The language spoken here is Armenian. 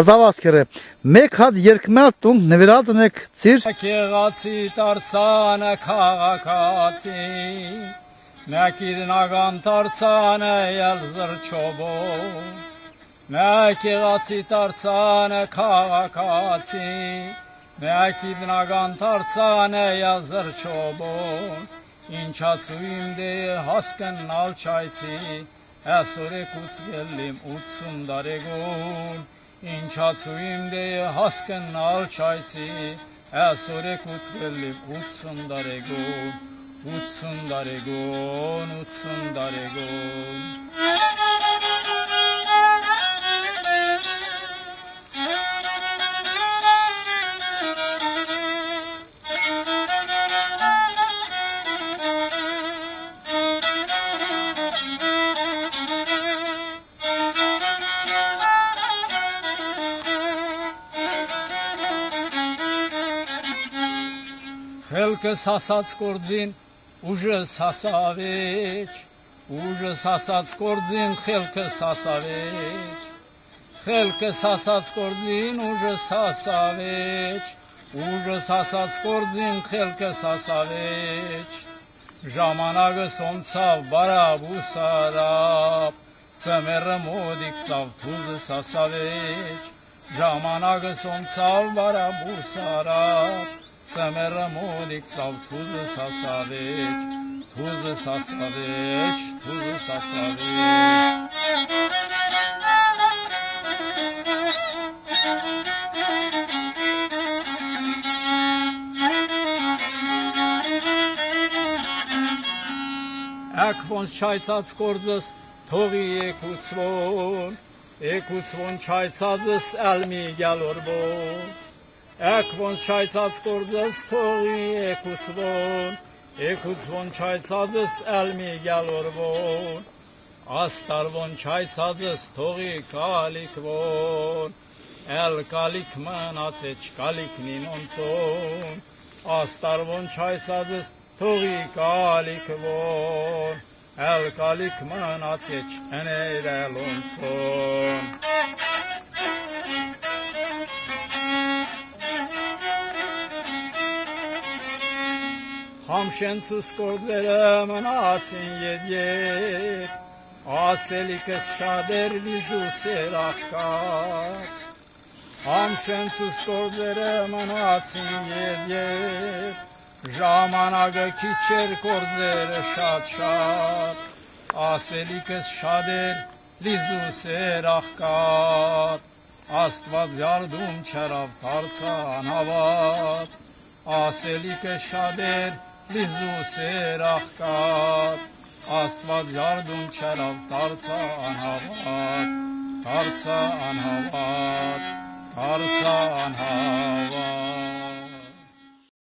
արտավազքերը մեկ հատ երկմյալ տուն նվիրած ունեք ծիր Կեղացի տարցանը քաղաքացի Մեկ իդնական տարցանը ել զրչոբո Մեկ եղացի տարցանը քաղաքացի Մեկ իդնական տարցանը ել զրչոբո Ինչացու իմ դե հասկնալ չայցի Այսօր եկուց գելիմ 80 դարեգոն Ինչացու իմ դե հասկնալ չայցի Այսօր եկուց գելիմ 80 դարեգոն 80 դարեգոն, 80 դարեգոն Խելքս հասած կործին ուժս հասավեջ, ուժս հասած կործին խելքս հասավեջ, խելքս հասած կործին ուժս հասավեջ, ուժս հասած կործին խելքս հասավեջ, ժամանակս ոնցավ բարավ ու սարապ, ծմերը մոդիկ ծավ թուզս հասավեջ, ժամանակս ոնցավ բարավ ու սարապ, Ծմերը մոդիկ ծավ թուզս հասավեջ, թուզս հասավեջ, թուզս հասավեջ Եք ոնց չայցած կործս թողի եկուցվոն չայցածս əl մի գալորբոն Եք ոնց չայցած կործս թողի եկուցվոն չայցածս əl մի գալորբոն Աստարվոն չայցածս թողի կալիքվոն Əl կալիք մնաց է չկալիքնին ոնցոն Աստարվոն չայցածս թողի կալիքվոն Əl կալիք մնաց է չեներել ոնցոն Համշենցուս կործերը մնացին ետ, ասելիքս շադեր լիզուս էր աղկար Համշենցուս կործերը մնացին ետ, ժամանակը քիչ էր կործերը շատ Ասելիքս շադեր լիզուս էր աղկար Աստված յարդում չերավ դարձան հավատ Ասելիքս շադեր լիզուս էր աղկար Աստված յարդում չերավ դարձան հավատ Դարձան հավատ Դարձան հավատ